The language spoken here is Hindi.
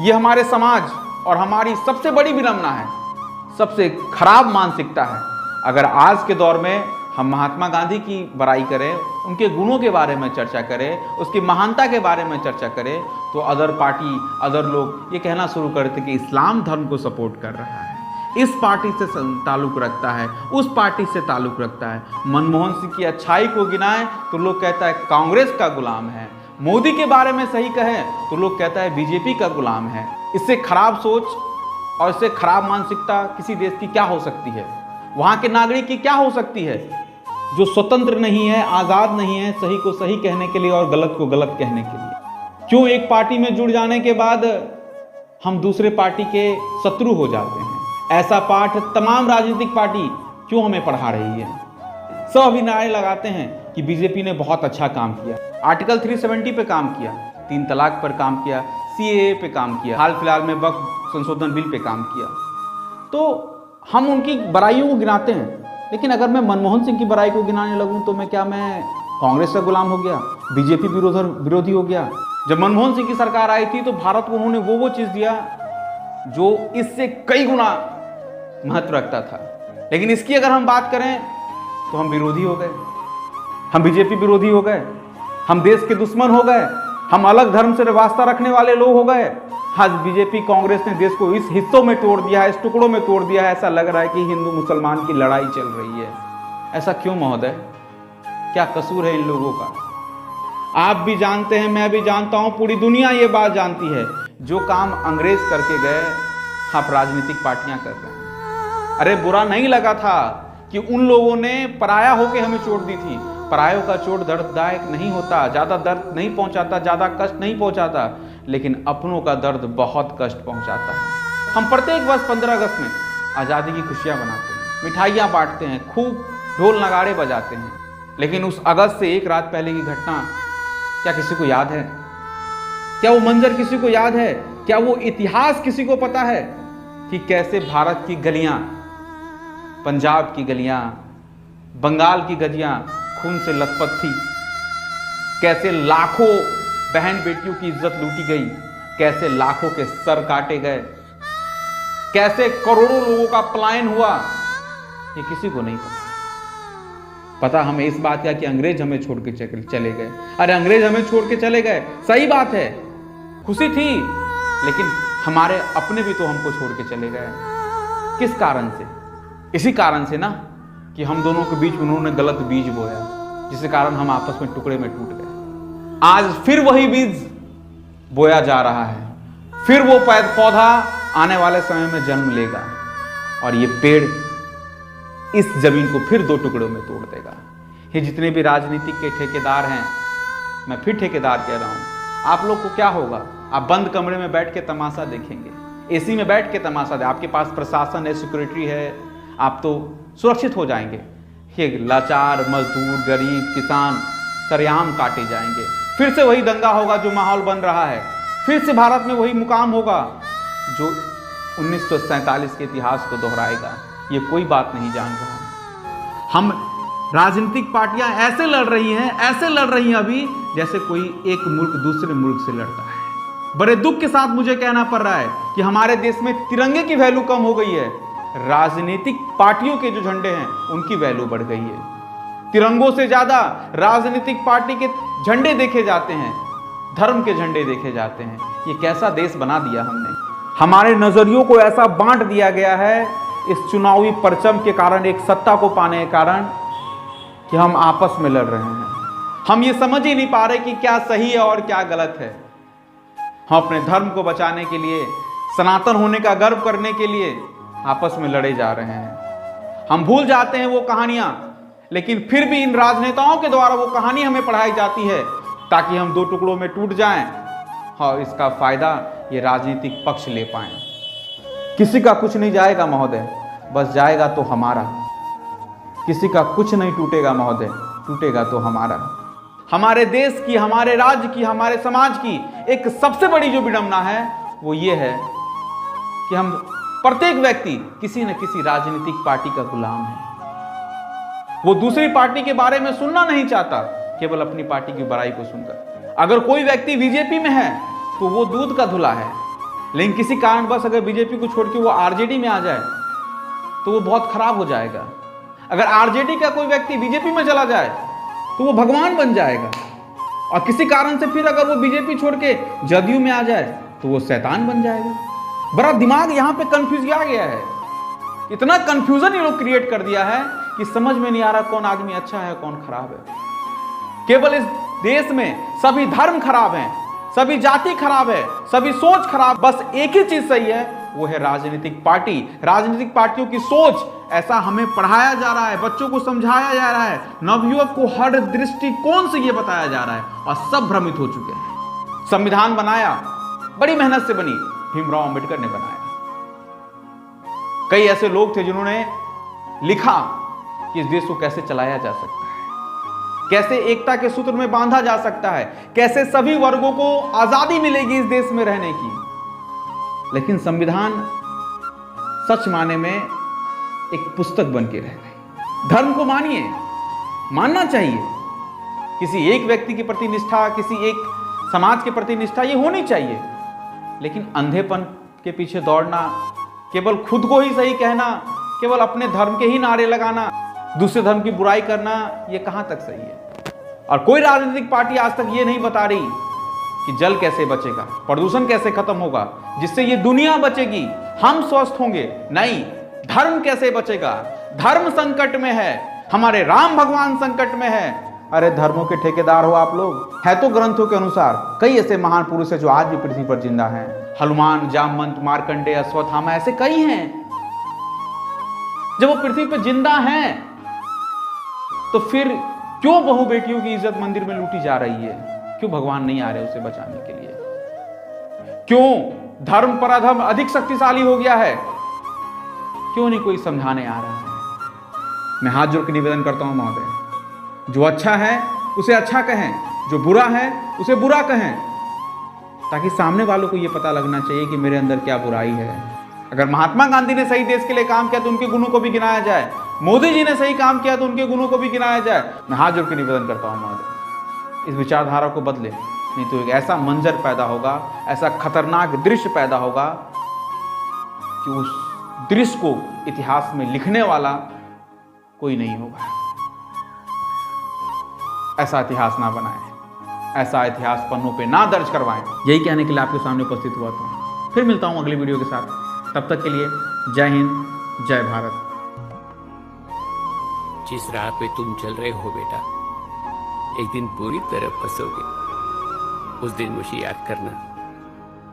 ये हमारे समाज और हमारी सबसे बड़ी विडंबना है, सबसे खराब मानसिकता है। अगर आज के दौर में हम महात्मा गांधी की बड़ाई करें, उनके गुणों के बारे में चर्चा करें, उसकी महानता के बारे में चर्चा करें, तो अदर पार्टी, अदर लोग ये कहना शुरू करते कि इस्लाम धर्म को सपोर्ट कर रहा है, इस पार्टी से ताल्लुक़ रखता है, उस पार्टी से ताल्लुक़ रखता है। मनमोहन सिंह की अच्छाई को गिनाएं तो लोग कहता है कांग्रेस का गुलाम है, मोदी के बारे में सही कहें तो लोग कहता है बीजेपी का गुलाम है। इससे खराब सोच और इससे खराब मानसिकता किसी देश की क्या हो सकती है? वहाँ के नागरिक की क्या हो सकती है जो स्वतंत्र नहीं है, आज़ाद नहीं है सही को सही कहने के लिए और गलत को गलत कहने के लिए? क्यों एक पार्टी में जुड़ जाने के बाद हम दूसरे पार्टी के शत्रु हो जाते हैं? ऐसा पाठ तमाम राजनीतिक पार्टी क्यों हमें पढ़ा रही है? सब अभी नारे लगाते हैं कि बीजेपी ने बहुत अच्छा काम किया, आर्टिकल 370 पे काम किया, 3 तलाक पर काम किया, सीएए पे काम किया, हाल फिलहाल में वक्फ संशोधन बिल पे काम किया। तो हम उनकी बुराइयों को गिनाते हैं, लेकिन अगर मैं मनमोहन सिंह की बुराई को गिनाने लगूं तो मैं कांग्रेस का गुलाम हो गया, बीजेपी विरोधी हो गया? जब मनमोहन सिंह की सरकार आई थी तो भारत को उन्होंने वो चीज़ दिया जो इससे कई गुना महत्व रखता था, लेकिन इसकी अगर हम बात करें तो हम विरोधी हो गए, हम बीजेपी विरोधी हो गए, हम देश के दुश्मन हो गए, हम अलग धर्म से वास्ता रखने वाले लोग हो गए। आज बीजेपी कांग्रेस ने देश को इस हिस्सों में तोड़ दिया है, इस टुकड़ों में तोड़ दिया है। ऐसा लग रहा है कि हिंदू मुसलमान की लड़ाई चल रही है। ऐसा क्यों महोदय? क्या कसूर है इन लोगों का? आप भी जानते हैं, मैं भी जानता हूं, पूरी दुनिया ये बात जानती है, जो काम अंग्रेज करके गए आप राजनीतिक पार्टियां कर रहे हैं। अरे बुरा नहीं लगा था कि उन लोगों ने पराया होकर हमें चोट दी थी। परायों का चोट दर्ददायक नहीं होता, ज़्यादा दर्द नहीं पहुंचाता, ज़्यादा कष्ट नहीं पहुंचाता, लेकिन अपनों का दर्द बहुत कष्ट पहुंचाता है। हम प्रत्येक वर्ष 15 अगस्त में आज़ादी की खुशियां मनाते हैं, मिठाइयां बांटते हैं, खूब ढोल नगाड़े बजाते हैं, लेकिन उस अगस्त से एक रात पहले की घटना क्या किसी को याद है? क्या वो मंजर किसी को याद है? क्या वो इतिहास किसी को पता है कि कैसे भारत की गलियां, पंजाब की गलियां, बंगाल की गलियां खून से लथपथ थी? कैसे लाखों बहन बेटियों की इज्जत लूटी गई, कैसे लाखों के सर काटे गए, कैसे करोड़ों लोगों का पलायन हुआ, ये किसी को नहीं पता हमें इस बात का कि अंग्रेज हमें छोड़ के चले गए। अरे अंग्रेज हमें छोड़ के चले गए, सही बात है, खुशी थी, लेकिन हमारे अपने भी तो हमको छोड़ के चले गए। किस कारण से? इसी कारण से ना कि हम दोनों के बीच उन्होंने गलत बीज बोया, जिसके कारण हम आपस में टुकड़े में टूट गए। आज फिर वही बीज बोया जा रहा है, फिर वो पौधा आने वाले समय में जन्म लेगा और ये पेड़ इस जमीन को फिर 2 टुकड़ों में तोड़ देगा। ये जितने भी राजनीतिक के ठेकेदार हैं, मैं फिर ठेकेदार कह रहा हूं, आप लोग को क्या होगा? आप बंद कमरे में बैठ के तमाशा देखेंगे, एसी में बैठ के तमाशा दे। आपके पास प्रशासन है, सिक्योरिटी है, आप तो सुरक्षित हो जाएंगे। ये लाचार मजदूर, गरीब, किसान सरेआम काटे जाएंगे। फिर से वही दंगा होगा जो माहौल बन रहा है, फिर से भारत में वही मुकाम होगा जो 1947 के इतिहास को दोहराएगा। ये कोई बात नहीं जान रहा। हम राजनीतिक पार्टियां ऐसे लड़ रही हैं अभी जैसे कोई एक मुल्क दूसरे मुल्क से लड़ता है। बड़े दुख के साथ मुझे कहना पड़ रहा है कि हमारे देश में तिरंगे की वैल्यू कम हो गई है, राजनीतिक पार्टियों के जो झंडे हैं उनकी वैल्यू बढ़ गई है। तिरंगों से ज्यादा राजनीतिक पार्टी के झंडे देखे जाते हैं, धर्म के झंडे देखे जाते हैं। ये कैसा देश बना दिया हमने? हमारे नजरियों को ऐसा बांट दिया गया है इस चुनावी परचम के कारण, एक सत्ता को पाने के कारण, कि हम आपस में लड़ रहे हैं। हम ये समझ ही नहीं पा रहे कि क्या सही है और क्या गलत है। हम अपने धर्म को बचाने के लिए, सनातन होने का गर्व करने के लिए आपस में लड़े जा रहे हैं। हम भूल जाते हैं वो कहानियां, लेकिन फिर भी इन राजनेताओं के द्वारा वो कहानी हमें पढ़ाई जाती है ताकि हम 2 टुकड़ों में टूट जाएं और इसका फायदा ये राजनीतिक पक्ष ले पाएं। किसी का कुछ नहीं जाएगा महोदय, बस जाएगा तो हमारा। किसी का कुछ नहीं टूटेगा महोदय, टूटेगा तो हमारा। हमारे देश की, हमारे राज्य की, हमारे समाज की एक सबसे बड़ी जो विडंबना है वो ये है कि हम प्रत्येक व्यक्ति किसी न किसी राजनीतिक पार्टी का गुलाम है। वो दूसरी पार्टी के बारे में सुनना नहीं चाहता, केवल अपनी पार्टी की बुराई को सुनकर। अगर कोई व्यक्ति बीजेपी में है तो वो दूध का धुला है, लेकिन किसी कारणवश अगर बीजेपी को छोड़ के वो आरजेडी में आ जाए तो वो बहुत खराब हो जाएगा। अगर आरजेडी का कोई व्यक्ति बीजेपी में चला जाए तो वो भगवान बन जाएगा, और किसी कारण से फिर अगर वो बीजेपी छोड़ के जदयू में आ जाए तो वो शैतान बन जाएगा। बड़ा दिमाग यहां पे कंफ्यूज किया गया है, इतना कंफ्यूजन ये लोग क्रिएट कर दिया है कि समझ में नहीं आ रहा कौन आदमी अच्छा है कौन खराब है। केवल इस देश में सभी धर्म खराब हैं, सभी जाति खराब है, सभी सोच खराब, बस एक ही चीज सही है, वो है राजनीतिक पार्टी। राजनीतिक पार्टियों की सोच, ऐसा हमें पढ़ाया जा रहा है, बच्चों को समझाया जा रहा है, नवयुवक को हर दृष्टिकोण से यह बताया जा रहा है, और सब भ्रमित हो चुके हैं। संविधान बनाया, बड़ी मेहनत से बनी, भीमराव अंबेडकर ने बनाया। कई ऐसे लोग थे जिन्होंने लिखा कि इस देश को कैसे चलाया जा सकता है, कैसे एकता के सूत्र में बांधा जा सकता है, कैसे सभी वर्गों को आजादी मिलेगी इस देश में रहने की। लेकिन संविधान सच माने में एक पुस्तक बन के रह गई। धर्म को मानिए, मानना चाहिए, किसी एक व्यक्ति के प्रति निष्ठा, किसी एक समाज के प्रति निष्ठा ये होनी चाहिए, लेकिन अंधेपन के पीछे दौड़ना, केवल खुद को ही सही कहना, केवल अपने धर्म के ही नारे लगाना, दूसरे धर्म की बुराई करना, ये कहां तक सही है। और कोई राजनीतिक पार्टी आज तक ये नहीं बता रही कि जल कैसे बचेगा, प्रदूषण कैसे खत्म होगा, जिससे ये दुनिया बचेगी, हम स्वस्थ होंगे। नहीं, धर्म कैसे बचेगा, धर्म संकट में है, हमारे राम भगवान संकट में है। अरे धर्मों के ठेकेदार हो आप लोग। है तो ग्रंथों के अनुसार कई ऐसे महान पुरुष हैं जो आज भी पृथ्वी पर जिंदा हैं, हनुमान, जामवंत, मार्कंडेय, अश्वत्थामा, ऐसे कई हैं। जब वो पृथ्वी पर जिंदा हैं तो फिर क्यों बहु बेटियों की इज्जत मंदिर में लूटी जा रही है? क्यों भगवान नहीं आ रहे उसे बचाने के लिए? क्यों धर्म पर अधर्म अधिक शक्तिशाली हो गया है? क्यों नहीं कोई समझाने आ रहा है? मैं हाथ जोड़ के निवेदन करता हूं महोदय, जो अच्छा है उसे अच्छा कहें, जो बुरा है उसे बुरा कहें, ताकि सामने वालों को यह पता लगना चाहिए कि मेरे अंदर क्या बुराई है। अगर महात्मा गांधी ने सही देश के लिए काम किया तो उनके गुणों को भी गिनाया जाए, मोदी जी ने सही काम किया तो उनके गुणों को भी गिनाया जाए। मैं हाथ जोड़ के निवेदन करता हूं महोदय, इस विचारधारा को बदले, नहीं तो एक ऐसा मंजर पैदा होगा, ऐसा खतरनाक दृश्य पैदा होगा कि उस दृश्य को इतिहास में लिखने वाला कोई नहीं होगा। ऐसा इतिहास ना बनाएं, ऐसा इतिहास पन्नों पे ना दर्ज करवाएं। यही कहने के लिए आपके सामने उपस्थित हुआ था। फिर मिलता हूं अगली वीडियो के साथ, तब तक के लिए जय हिंद, जय भारत। जिस राह पे तुम चल रहे हो बेटा, एक दिन पूरी तरह फंसोगे। उस दिन मुझे याद करना।